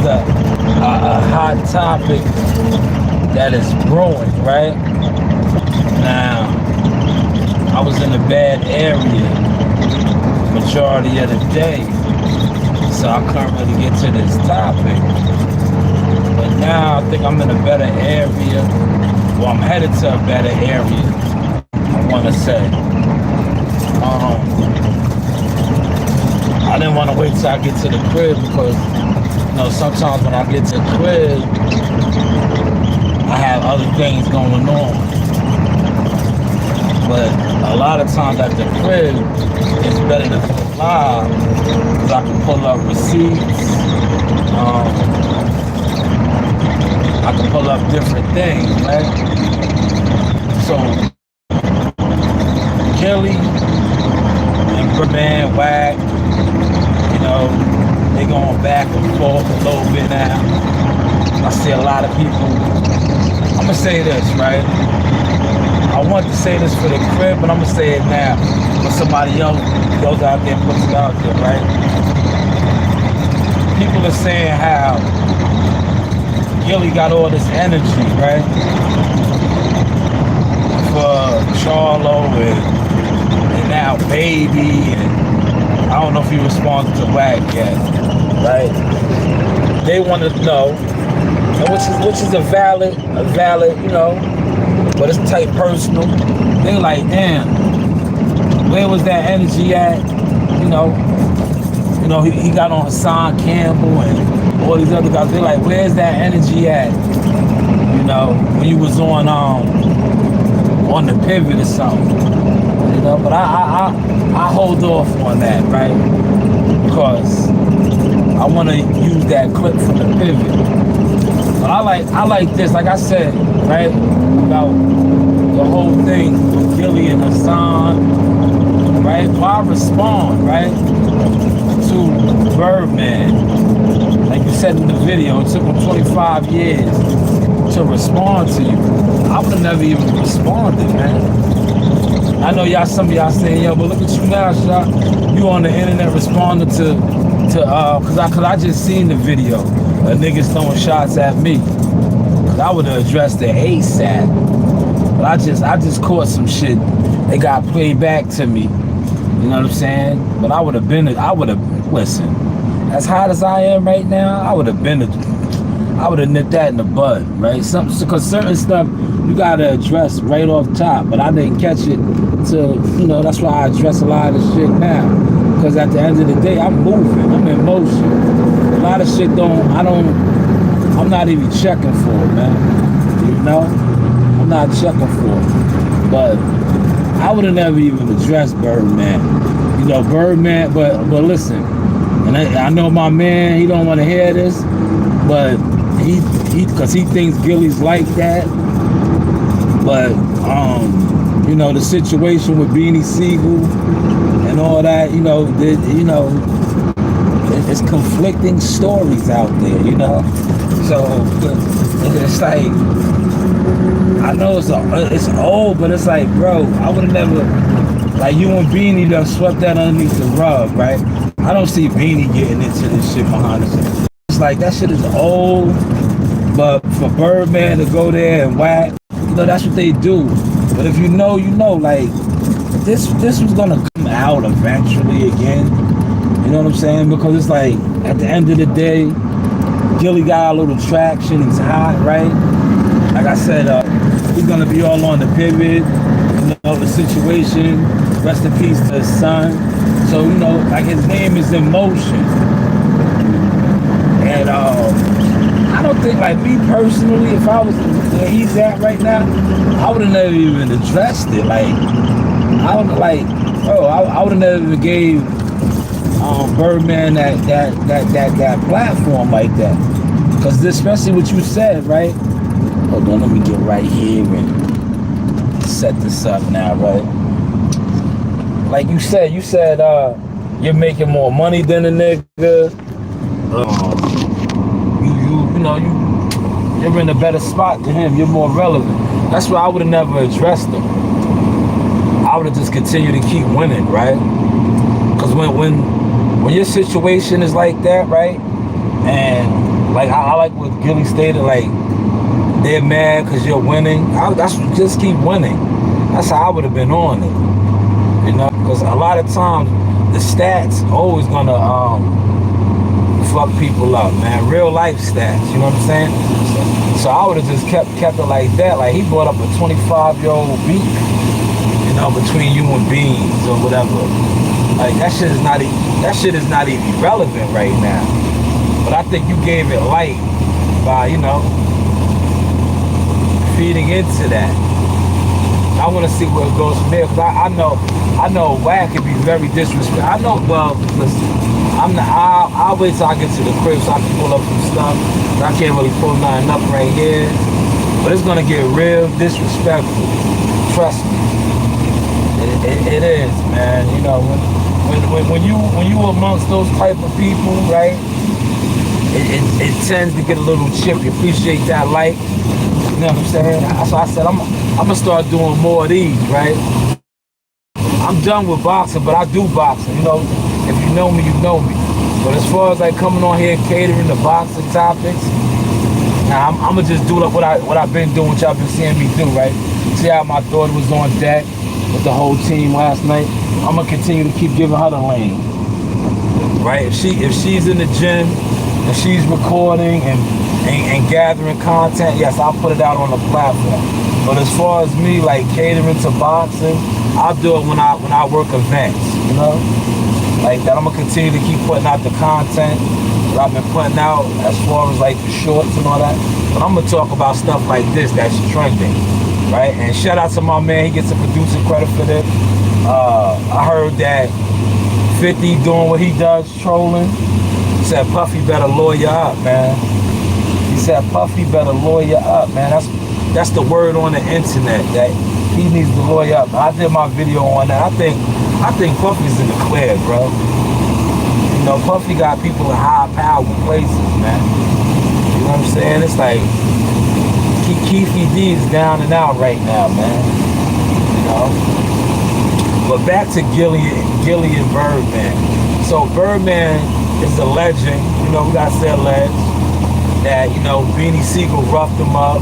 a hot topic that is brewing, right? Now, I was in a bad area majority of the day, so I couldn't really get to this topic. But now I think I'm in a better area. Well, I'm headed to a better area, I want to say. I didn't want to wait till I get to the crib because, you know, sometimes when I get to the crib, I have other things going on. But a lot of times at the crib, it's better to go live because I can pull up receipts. I can pull up different things, right? So, Gillie and Birdman, Wack, you know, they going back and forth a little bit now. I see a lot of people. I'm gonna say this, right? I want to say this for the crib, but I'm gonna say it now for somebody else goes out there and puts it out there, right? People are saying how Gillie got all this energy, right? For Charlo and now Baby, and I don't know if he responded to Wack yet, right? They want to know, and which is a valid, you know, but it's type personal. They like, damn, where was that energy at? You know, he got on Hassan Campbell and all these other guys. They're like, where's that energy at? You know, when you was on the pivot or something. You know, but I hold off on that, right? Because I want to use that clip from the pivot. But I like this, like I said, right, about the whole thing with Gillie and Hassan, right? Why respond, right, to Birdman? Like you said in the video, it took him 25 years to respond to you. I would have never even responded, man. I know some of y'all saying, yo, but look at you now, Shaq. You on the internet responding to cause I just seen the video of niggas throwing shots at me. Cause I would have addressed it ASAP. But I just caught some shit. They got played back to me. You know what I'm saying? But listen, as hot as I am right now, I would have nipped that in the bud, right? Cause certain stuff you gotta address right off top, but I didn't catch it till, you know, that's why I address a lot of shit now. Cause at the end of the day, I'm moving, I'm in motion. A lot of shit I'm not even checking for it, man. You know? I'm not checking for it. But I would have never even addressed Birdman. You know, Birdman, but listen, and I know my man, he don't want to hear this, but cause he thinks Gillie's like that. But you know, the situation with Beanie Siegel and all that, you know, it's conflicting stories out there, you know. So it's like, I know it's old, but it's like, bro, I would have never, like, you and Beanie done swept that underneath the rug, right? I don't see Beanie getting into this shit behind the scenes. It's like, that shit is old, but for Birdman to go there and whack, you know, that's what they do. But if you know, you know, like, this was gonna come out eventually again. You know what I'm saying? Because it's like, at the end of the day, Gillie got a little traction, he's hot, right? Like I said, he's gonna be all on the pivot, you know, the situation, rest in peace to his son. So, you know, like, his name is in motion. And I don't think, like, me personally, if I was where he's at right now, I would have never even addressed it. Like, I would have never even gave Birdman that platform like that. Because especially what you said, right? Hold on, let me get right here and set this up now, right? Like you said, you're making more money than a nigga. You're in a better spot than him. You're more relevant. That's why I would have never addressed him. I would have just continued to keep winning, right? Because when your situation is like that, right, and Like I like what Gillie stated. Like they're mad because you're winning. Just keep winning. That's how I would have been on it. You know, because a lot of times the stats always gonna fuck people up, man. Real life stats. You know what I'm saying? So I would have just kept it like that. Like he brought up a 25-year-old beef, you know, between you and Beans or whatever. Like that shit is not even relevant right now. But I think you gave it light by, you know, feeding into that. I want to see where it goes from there, because I know Wack can be very disrespectful. I know, well, listen, I'll wait till I get to the crib so I can pull up some stuff. I can't really pull nothing up right here, but it's gonna get real disrespectful. Trust me, it is, man. You know, when you amongst those type of people, right? It tends to get a little chippy. Appreciate that light. You know what I'm saying? So I said I'm gonna start doing more of these, right? I'm done with boxing, but I do boxing. You know, if you know me, you know me. But as far as like coming on here and catering to boxing topics, now I'm gonna just do like what I've been doing, what y'all been seeing me do, right? See how my daughter was on deck with the whole team last night. I'm gonna continue to keep giving her the lane, right? If she's in the gym and she's recording and gathering content, yes, I'll put it out on the platform. But as far as me like catering to boxing, I'll do it when I work events, you know? Like that, I'm gonna continue to keep putting out the content that I've been putting out as far as like the shorts and all that. But I'm gonna talk about stuff like this that's trending, right? And shout out to my man, he gets a producer credit for this. I heard that 50 doing what he does, trolling. He said Puffy better lawyer up, man. He said Puffy better lawyer up, man. That's the word on the internet, that he needs to lawyer up. I did my video on that. I think Puffy's in the clear, bro. You know, Puffy got people in high power places, man. You know what I'm saying? It's like Keefy D is down and out right now, man. You know. But back to Gillie and Birdman. So Birdman is a legend. You know, we gotta say alleged that, you know, Beanie Siegel roughed him up.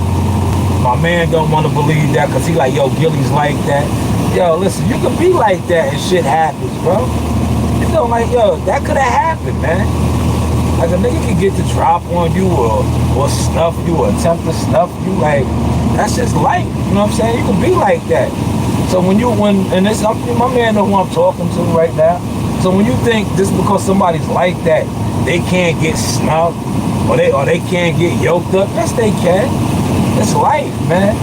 My man don't want to believe that because he like, yo, Gillie's like that. Yo, listen, you can be like that and shit happens, bro. You know, like, yo, that could have happened, man. Like a nigga can get the drop on you or snuff you or attempt to snuff you. Like, that's just life. You know what I'm saying? You can be like that. So my man know who I'm talking to right now. So when you think just because somebody's like that, they can't get snuffed or they can't get yoked up, yes they can. It's life, man.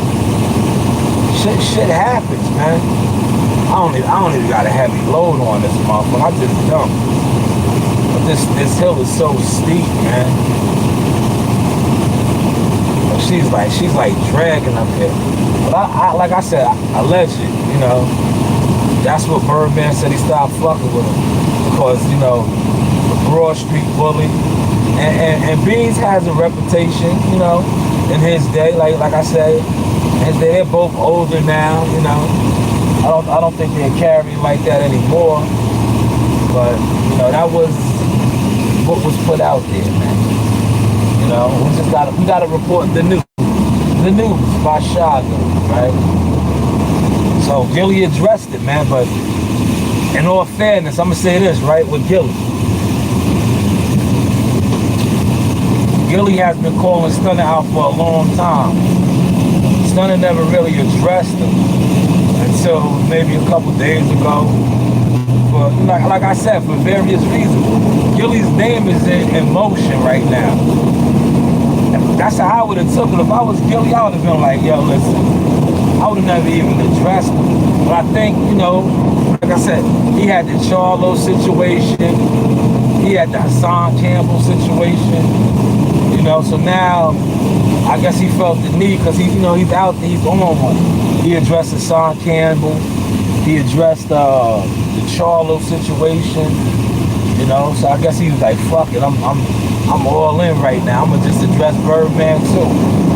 Shit happens, man. I don't even got a heavy load on this motherfucker. I just don't. But this hill is so steep, man. But she's like dragging up here. But I like I said, I let you, you know. That's what Birdman said, he stopped fucking with him. Because, you know, the Broad Street bully. And Beans has a reputation, you know, in his day, like I said, they're both older now, you know. I don't think they're carrying like that anymore. But, you know, that was what was put out there, man. You know, we gotta report the news. The news by Shanewz, right? So Gillie addressed it, man, but in all fairness, I'm gonna say this, right, with Gillie. Gillie has been calling Stunner out for a long time. Stunner never really addressed him until maybe a couple days ago. But like I said, for various reasons, Gillie's name is in motion right now. That's how I would have took it. If I was Gillie, I would have been like, yo, listen, I would have never even addressed him. But I think, you know, like I said, he had the Charlo situation. He had the Hassan Campbell situation. You know, so now I guess he felt the need because he's out there, he's on one. He addressed Hassan Campbell. He addressed the Charlo situation. You know, so I guess he was like, fuck it, I'm all in right now. I'm gonna just address Birdman too.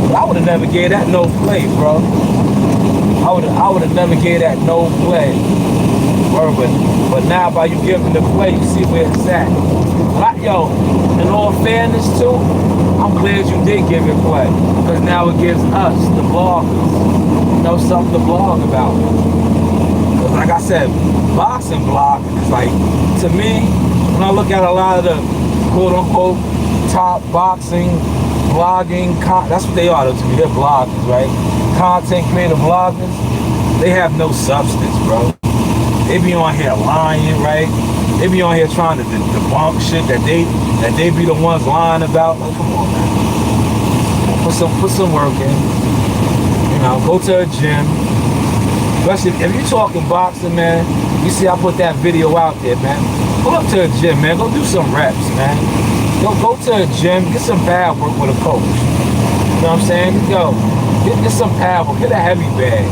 But I would have never gave that no play, bro. I would have never gave that no play. But now by you giving the play, you see where it's at. But yo, in all fairness too, I'm glad you did give it play, because now it gives us, the bloggers, something to blog about. Because like I said, boxing blog is like, to me, when I look at a lot of the quote-unquote top boxing, blogging, that's what they are though to me, they're bloggers, right? Content creator bloggers, they have no substance, bro. They be on here lying, right? They be on here trying to debunk shit that they be the ones lying about. Like, come on, man. Put some work in. Go to a gym. Especially if you're talking boxing, man. You see, I put that video out there, man. Go up to a gym, man. Go do some reps, man. Go to a gym. Get some pad work with a coach. You know what I'm saying? Go. Get some pad work. Get a heavy bag.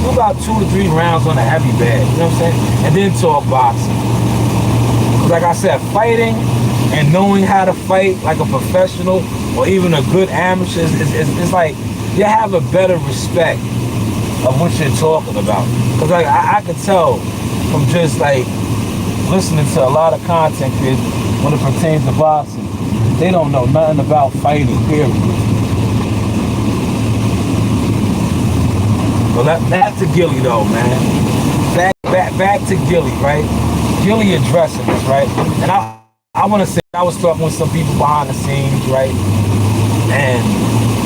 Do about 2 to 3 rounds on a heavy bag. You know what I'm saying? And then talk boxing. Like I said, fighting and knowing how to fight like a professional or even a good amateur is like you have a better respect of what you're talking about. Because like I can tell from just like listening to a lot of content creators when it pertains to boxing, they don't know nothing about fighting, period. Well, back to Gillie though, man. Back to Gillie, right? Gillie addressing this, right? And I want to say, I was talking with some people behind the scenes, right? And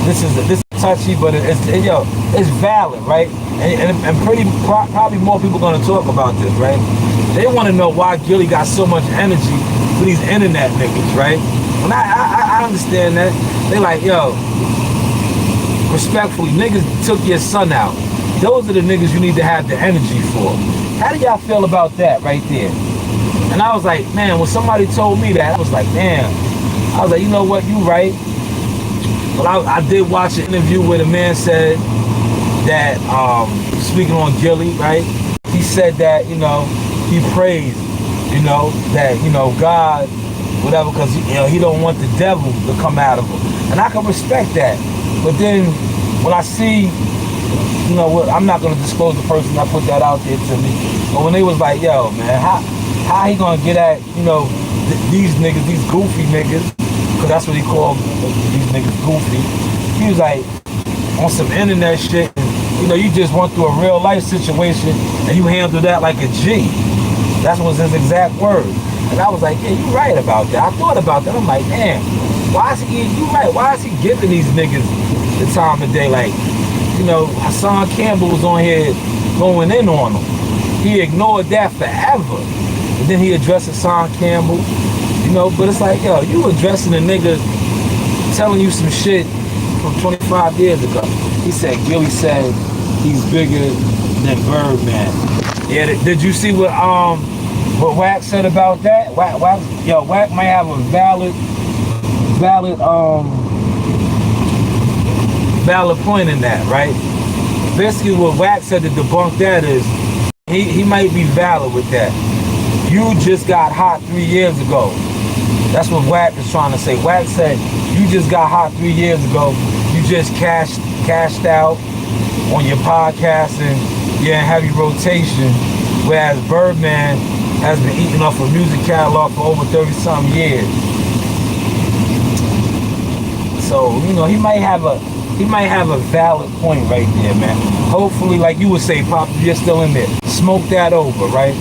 this is touchy, but it's valid, right? And probably more people going to talk about this, right? They want to know why Gillie got so much energy for these internet niggas, right? And I understand that. They like, yo, respectfully, niggas took your son out. Those are the niggas you need to have the energy for. How do y'all feel about that right there? And I was like, man, when somebody told me that, I was like, damn. I was like, you know what, you right. But I did watch an interview where the man said that, speaking on Gillie, right? He said that, he prays, that, God, whatever, because, he don't want the devil to come out of him. And I can respect that. But then when I see, I'm not going to disclose the person that put that out there to me. But when they was like, yo, man, how he going to get at, these niggas, these goofy niggas, because that's what he called these niggas, goofy. He was like, on some internet shit, you just went through a real life situation and you handled that like a G. That was his exact word. And I was like, yeah, you right about that. I thought about that. I'm like, damn, you right, why is he giving these niggas the time of day? Like, Hassan Campbell was on here going in on him. He ignored that forever. And then he addressed Hassan Campbell, but it's like, yo, you addressing a nigga telling you some shit from 25 years ago. He said, Gillie said he's bigger than Birdman. Yeah, did you see what Wack said about that? Wack might have a valid point in that, right? Basically what Wack said to debunk that is he might be valid with that. You just got hot 3 years ago. That's what Wack is trying to say. Wack said you just got hot 3 years ago. You just cashed out on your podcast and you're in heavy rotation, whereas Birdman has been eating off a music catalog for over 30-something years. So, he might have a valid point right there, man. Hopefully, like you would say, Pop, you're still in there. Smoke that over, right?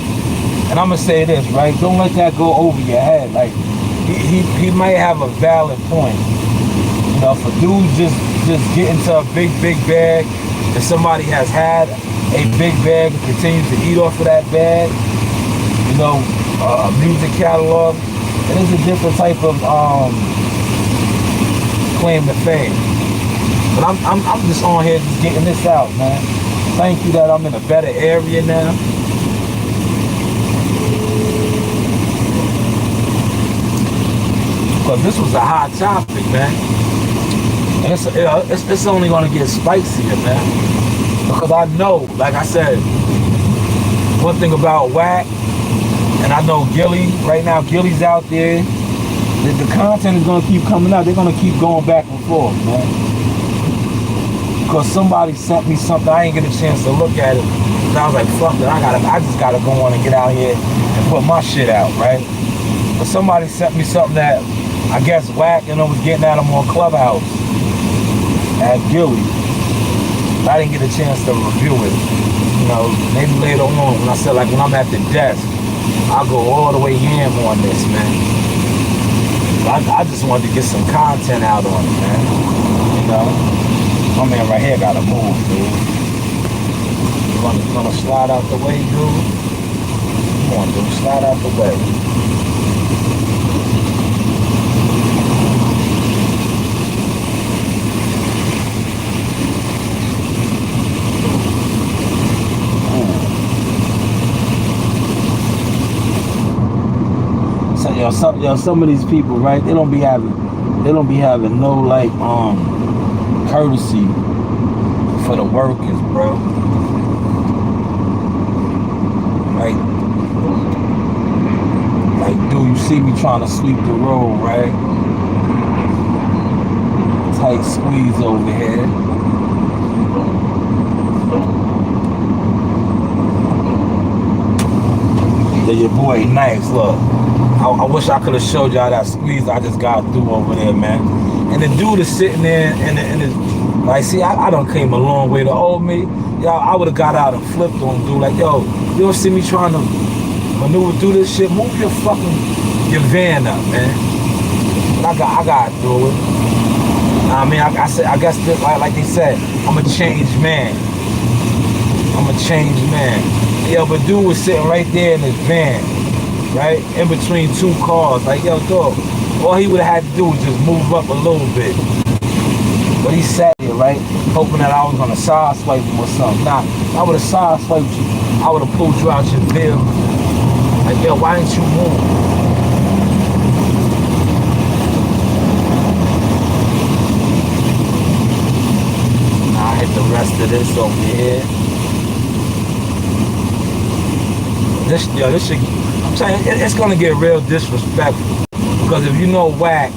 And I'm gonna say this, right? Don't let that go over your head. Like, he might have a valid point. For dudes just get into a big bag, and somebody has had a big bag and continues to eat off of that bag, a music catalog, it is a different type of claim to fame. But I'm just on here just getting this out, man. Thank you that I'm in a better area now. Because this was a hot topic, man. And it's only going to get spicier, man. Because I know, like I said, one thing about Wack, and I know Gillie, right now Gillie's out there, the content is going to keep coming out. They're going to keep going back and forth, man. Because somebody sent me something, I ain't get a chance to look at it. And I was like, fuck it, I just got to go on and get out here and put my shit out, right? But somebody sent me something that I guess Wack and I was getting at him on Clubhouse at Gillie. I didn't get a chance to review it. You know, maybe later on when I said, like, when I'm at the desk, I'll go all the way ham on this, man. I just wanted to get some content out on it, man. You know? My man right here gotta move, dude. You gonna slide out the way, dude? Come on, dude, slide out the way. Some of these people, right? They don't be having no like courtesy for the workers, bro. Like, dude, you see me trying to sweep the road, right? Tight squeeze over here. Yeah, your boy nice, look. I wish I could have showed y'all that squeeze I just got through over there, man. And the dude is sitting there and like, see, I done came a long way to old me. Y'all, I would have got out and flipped on dude like, yo, you don't see me trying to maneuver through this shit? Move your van up, man. I got through it. I mean, I guess this, like they said, I'm a changed man. I'm a changed man. Yo, but dude was sitting right there in his van, right? In between two cars. Like, yo, dog, all he would have had to do was just move up a little bit. But he sat here, right? Hoping that I was gonna side swipe him or something. Nah, I would have side swiped you. I would have pulled you out your vehicle. Like, yo, why didn't you move? Nah, I hit the rest of this over here. This shit, I'm saying, it's gonna get real disrespectful. Because if you know Wack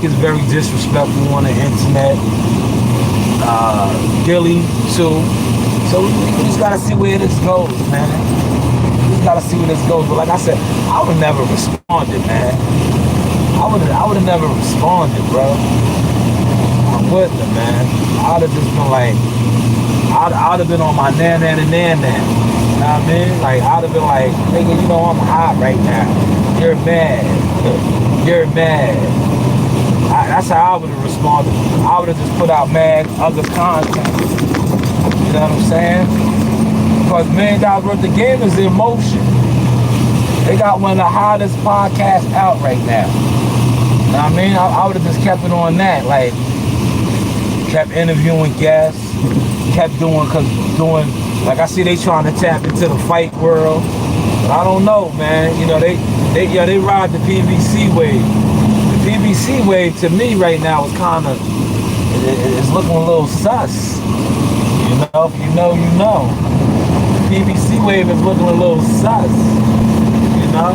is very disrespectful on the internet. Gillie too. So we just gotta see where this goes, man. We just gotta see where this goes. But like I said, I would have never responded, man. I would have never responded, bro. I wouldn't have, man. I would have just been like, I'd have been on my nan. You know what I mean? Like, I'd have been like, nigga, you know I'm hot right now. You're mad. You're mad. That's how I would have responded. I would have just put out mad other content. You know what I'm saying? Because $1 million worth of game is in motion. They got one of the hottest podcasts out right now. You know what I mean? I would have just kept it on that. Like, kept interviewing guests. Kept doing, like I see they trying to tap into the fight world. But I don't know, man. You know, they ride the PVC wave. The PVC wave to me right now is kind of, it's looking a little sus. You know, if you know, you know. The PVC wave is looking a little sus. You know?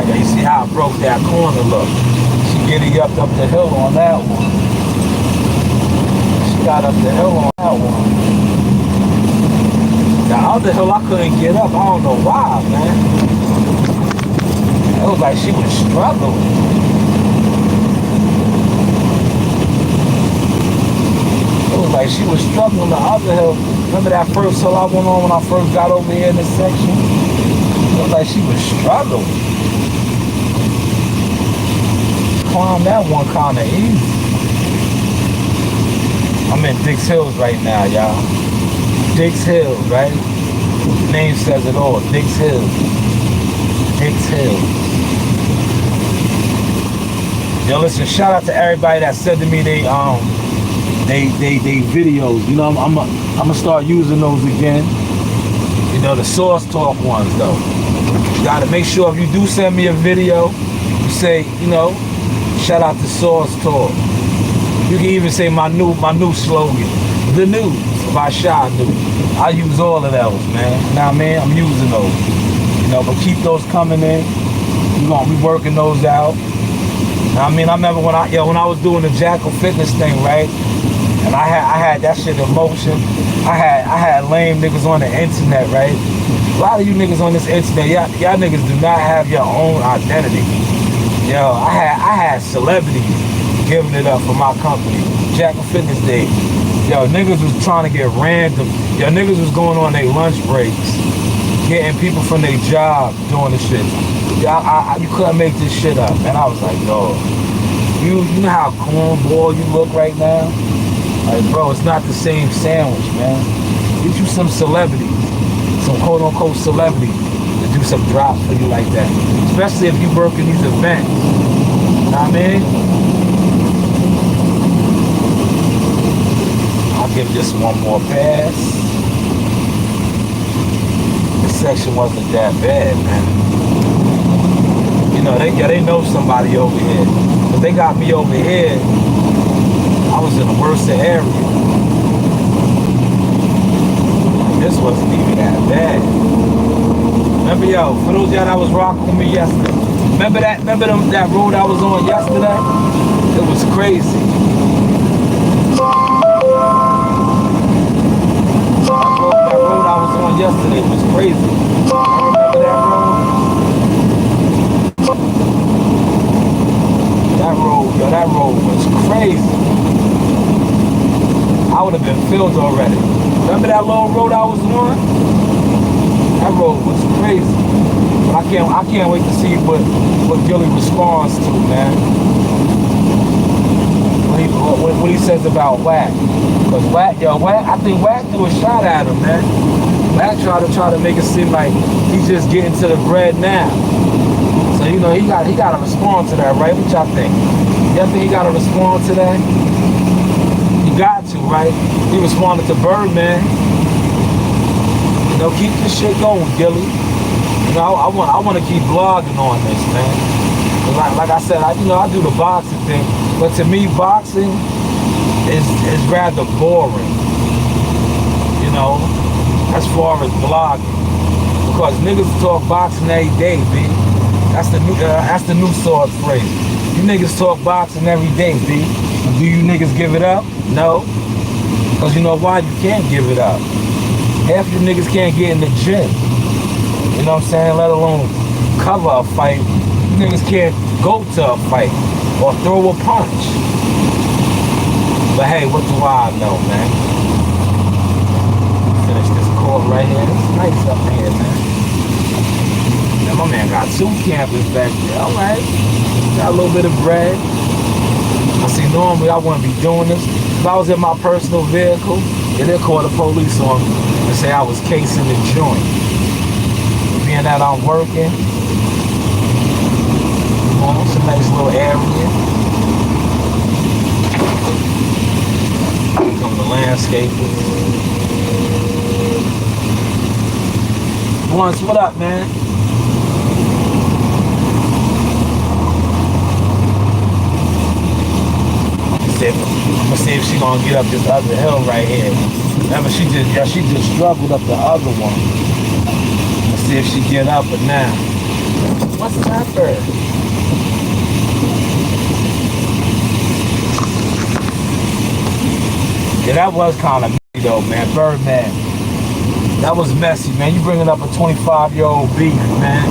You see how I broke that corner, look. She Gillie up the hill on that one. She got up the hill on that one. The other hill I couldn't get up. I don't know why, man. It was like she was struggling. It was like she was struggling the other hill. Remember that first hill I went on when I first got over here in this section? It was like she was struggling. Climb that one kind of easy. I'm in Dix Hills right now, y'all. Dix Hills, right? The name says it all. Dix Hills. Dix Hills. Yo, listen, shout out to everybody that said to me they videos. You know, I'm gonna start using those again. You know, the Source Talk ones though. You gotta make sure if you do send me a video, you say, you know, shout out to Source Talk. You can even say my new slogan, the news by Shanewz. I use all of those, man. You know what I mean? I'm using those. You know, but keep those coming in. We're gonna be working those out. You know what I mean? I remember when I was doing the Jackal Fitness thing, right? And I had that shit in motion. I had lame niggas on the internet, right? A lot of you niggas on this internet, y'all niggas do not have your own identity. Yo, I had celebrities giving it up for my company, Jack and Fitness Day. Yo, niggas was trying to get random. Yo, niggas was going on their lunch breaks, getting people from their job doing the shit. Yo, you couldn't make this shit up, man. I was like, yo, you know how cornball you look right now? Like, bro, it's not the same sandwich, man. Get you some celebrities, some quote-unquote celebrities to do some drops for you like that. Especially if you work in these events. You know what I mean? I'll give this one more pass. This section wasn't that bad, man. You know, they know somebody over here. But they got me over here. I was in the worst area. This wasn't even that bad. Remember, yo, for those y'all that was rocking with me yesterday, remember that road I was on yesterday? It was crazy. That road I was on yesterday was crazy. Remember that road? That road was crazy. I would have been filled already. Remember that long road I was on? That road was crazy. But I can't wait to see what Gillie responds to, man. What he says about Wack. Because Wack, I think Wack threw a shot at him, man. Wack tried to make it seem like he's just getting to the bread now. So, you know, he got to respond to that, right? What y'all think? Y'all think he got to respond to that? He got to, right? He responded to Birdman. You know, keep this shit going, Gillie. You know, I want to keep blogging on this, man. Like I said, I do the boxing thing, but to me, boxing is rather boring. You know, as far as blogging, because niggas talk boxing every day, B. That's the new sword phrase. You niggas talk boxing every day, B. Do you niggas give it up? No. Because you know why? You can't give it up. Half you niggas can't get in the gym. You know what I'm saying? Let alone cover a fight. You niggas can't go to a fight or throw a punch. But hey, what do I know, man? Finish this court right here. It's nice up here, man. Now my man got 2 campers back there. Alright. Got a little bit of bread. I see normally I wouldn't be doing this. If I was in my personal vehicle, they'll call the police on me and say I was casing the joint. Being that I'm working, it's a nice little area. Here come the landscapers. Once, what up, man? I'm gonna see if she gonna get up this other hill right here. Remember, she just struggled up the other one. Let's see if she get up or now. What's that bird? Yeah, that was kind of messy though, man. Birdman. That was messy, man. You bringing up a 25-year-old beef, man.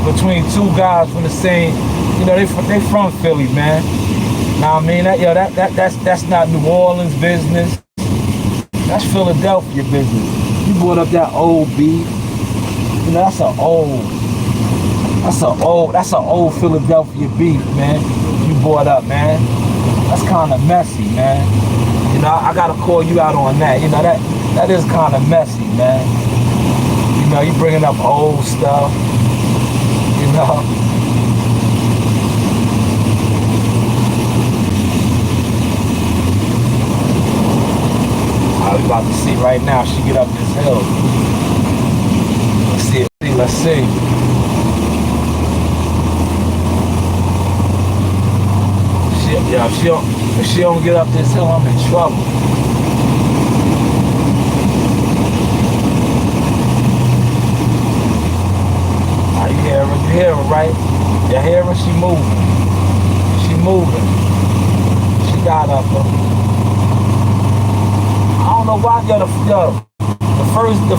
Between 2 guys from the same, you know, they from Philly, man. Now I mean, that's not New Orleans business. That's Philadelphia business. You brought up that old beef. You know, that's an old Philadelphia beef, man. You brought up, man. That's kind of messy, man. You know, I gotta call you out on that. You know, that is kind of messy, man. You know, you bringing up old stuff. You know. We about to see right now. She get up this hill. Let's see. If she don't get up this hill, I'm in trouble. You hear her, right? You hear her? She moving. She got up. I don't know why, the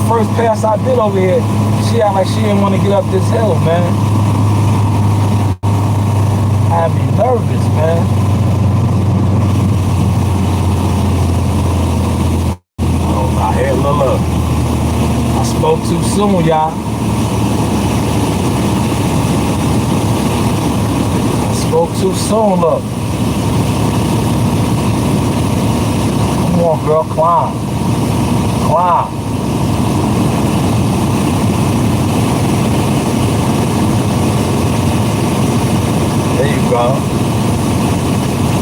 first pass I did over here, she act like she didn't want to get up this hill, man. Had me nervous, man. Oh, my head, look. I spoke too soon, y'all. I spoke too soon, look. Come on, girl, climb. Climb. There you go.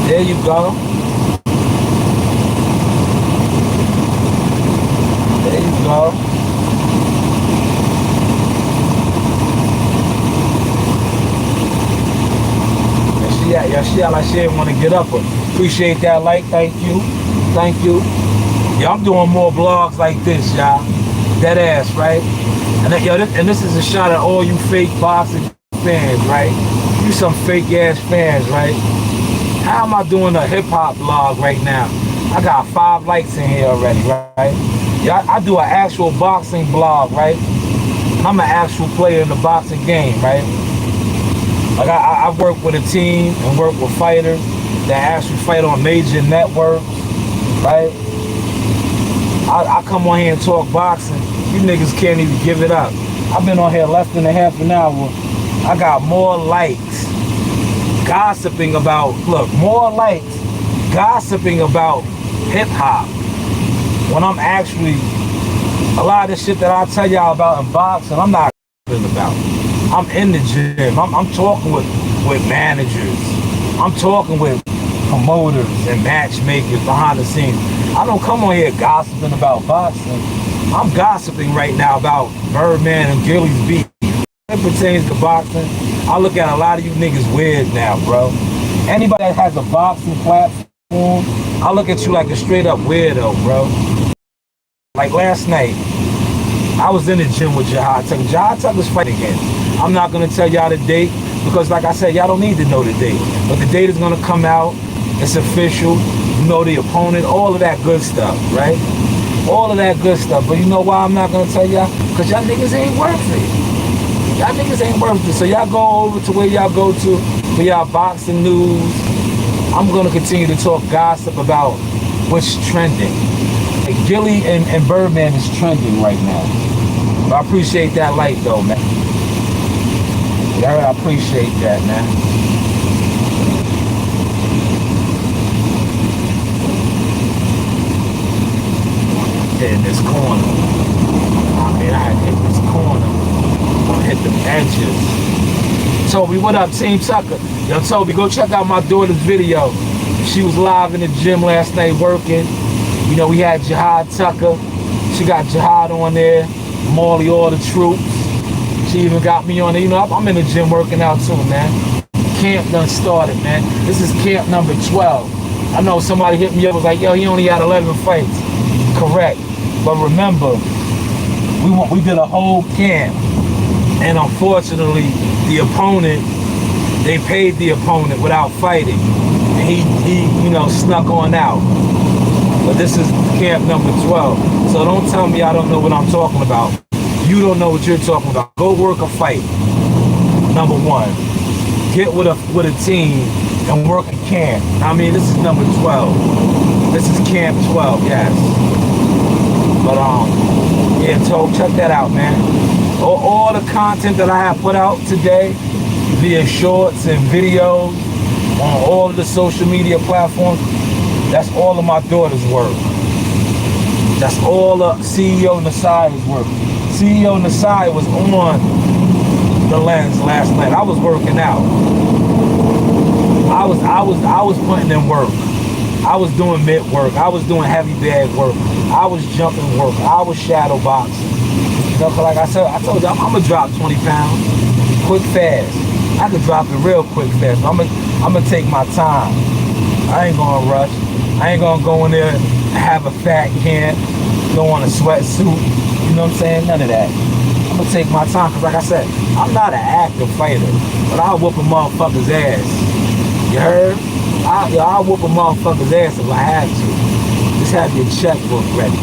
There you go. There you go. She act like she didn't want to get up. But appreciate that like. Thank you. Thank you. Yeah, I'm doing more vlogs like this, y'all. Dead ass, right? And this is a shot at all you fake boxing fans, right? You some fake ass fans, right? How am I doing a hip hop vlog right now? I got 5 likes in here already, right? Yeah, I do an actual boxing vlog, right? I'm an actual player in the boxing game, right? Like I work with a team and work with fighters that actually fight on major networks, right? I come on here and talk boxing. You niggas can't even give it up. I've been on here less than a half an hour. I got more likes gossiping about, more likes gossiping about hip hop when I'm actually, a lot of the shit that I tell y'all about in boxing, I'm not about. I'm in the gym. I'm talking with managers. I'm talking with promoters and matchmakers behind the scenes. I don't come on here gossiping about boxing. I'm gossiping right now about Birdman and Gillie's beef. It pertains to boxing. I look at a lot of you niggas weird now, bro. Anybody that has a boxing platform, I look at you like a straight up weirdo, bro. Like last night, I was in the gym with Jihad Tucker. Jihad Tucker's fighting again. I'm not gonna tell y'all the date because, like I said, y'all don't need to know the date. But the date is gonna come out. It's official. You know the opponent, all of that good stuff, right? All of that good stuff. But you know why I'm not gonna tell y'all? Because y'all niggas ain't worth it. Y'all niggas ain't worth it. So y'all go over to where y'all go to for y'all boxing news. I'm gonna continue to talk gossip about what's trending. Like Gillie and Birdman is trending right now. But I appreciate that light though, man. Yeah, I appreciate that, man. In this corner. I mean, I had to hit this corner. I hit the edges. Toby, what up, Team Tucker? Yo, Toby, go check out my daughter's video. She was live in the gym last night working. You know, we had Jihad Tucker. She got Jihad on there. Marley, all the troops. She even got me on there. You know, I'm in the gym working out too, man. Camp done started, man. This is camp number 12. I know somebody hit me up, was like, yo, he only had 11 fights. Correct. But remember, we did a whole camp. And unfortunately, the opponent, they paid the opponent without fighting. And he you know, snuck on out. But this is camp number 12. So don't tell me I don't know what I'm talking about. You don't know what you're talking about. Go work a fight. Number 1. Get with a team and work a camp. I mean, this is number 12. This is camp 12, yes. But yeah, Tobe, check that out, man. All the content that I have put out today via shorts and videos on all of the social media platforms, that's all of my daughter's work. That's all of CEO Nasai's work. CEO Nasai was on the lens last night. I was working out. I was putting in work. I was doing mid work. I was doing heavy bag work. I was jumping work. I was shadow boxing. You know, like I said, I told you, I'm gonna drop 20 pounds quick, fast. I could drop it real quick, fast. I'm gonna take my time. I ain't gonna rush. I ain't gonna go in there and have a fat camp, go on a sweatsuit. You know what I'm saying? None of that. I'm gonna take my time, because like I said, I'm not an active fighter, but I'll whoop a motherfucker's ass. You heard? I'll whoop a motherfucker's ass if I had to. Please have your checkbook ready.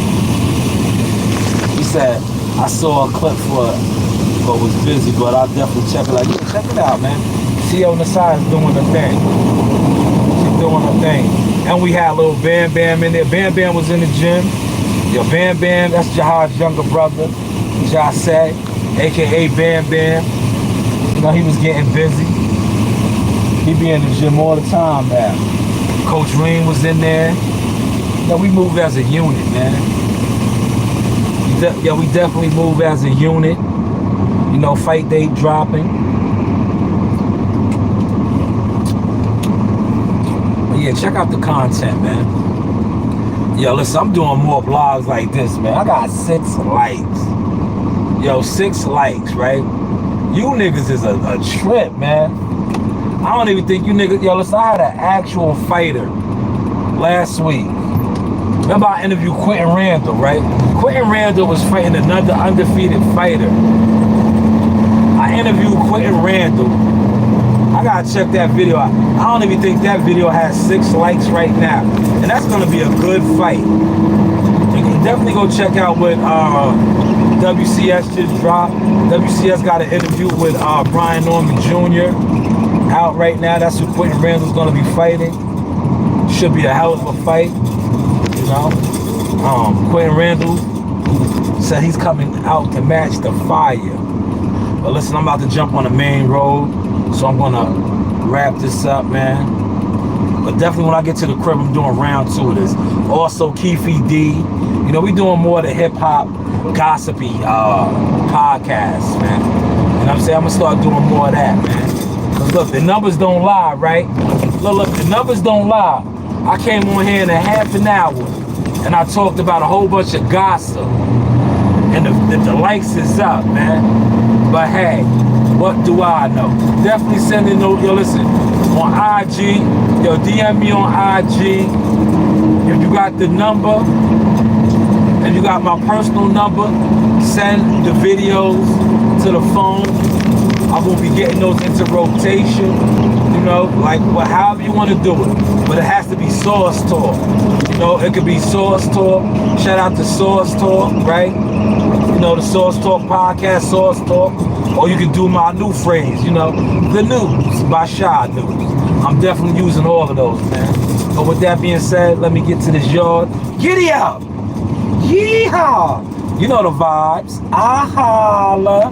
He said, I saw a clip for it, but was busy, but I'll definitely check it out. Yeah, check it out, man. See on the side is doing the thing. She's doing her thing. And we had a little Bam Bam in there. Bam Bam was in the gym. Yo, Bam Bam, that's Jahad's younger brother, Jah said, aka Bam Bam. You know, he was getting busy. He be in the gym all the time now. Coach Ream was in there. You know, we move as a unit, man. Yeah, we definitely move as a unit. You know, fight date dropping. But yeah, check out the content, man. Yo, listen, I'm doing more blogs like this, man. I got 6 likes. Yo, 6 likes, right? You niggas is a trip, man. I don't even think you niggas... Yo, listen, I had an actual fighter last week. Remember I interviewed Quentin Randall, right? Quentin Randall was fighting another undefeated fighter. I interviewed Quentin Randall. I gotta check that video out. I don't even think that video has 6 likes right now. And that's gonna be a good fight. You can definitely go check out what WCS just dropped. WCS got an interview with Brian Norman Jr. out right now. That's who Quentin Randall's gonna be fighting. Should be a hell of a fight. You know, Quentin Randall said he's coming out to match the fire. But listen, I'm about to jump on the main road, so I'm gonna wrap this up, man. But definitely when I get to the crib, I'm doing round 2 of this. Also, Keefy D. You know, we doing more of the hip hop, gossipy podcasts, man. You know what I'm saying? I'm gonna start doing more of that, man. Cause look, the numbers don't lie, right? Look, the numbers don't lie. I came on here in a half an hour and I talked about a whole bunch of gossip. And the likes is up, man. But hey, what do I know? Definitely send a note. Yo, listen, on IG, yo, DM me on IG. If you got the number, and you got my personal number, send the videos to the phone. I will be getting those into rotation, you know, like however you want to do it. But it has to be Source Talk. You know, it could be Source Talk. Shout out to Source Talk, right? You know, the Source Talk podcast, Source Talk. Or you can do my new phrase, you know, the news by Shy News. I'm definitely using all of those, man. But with that being said, let me get to this yard. Giddy up! Yeehaw! You know the vibes. I holla.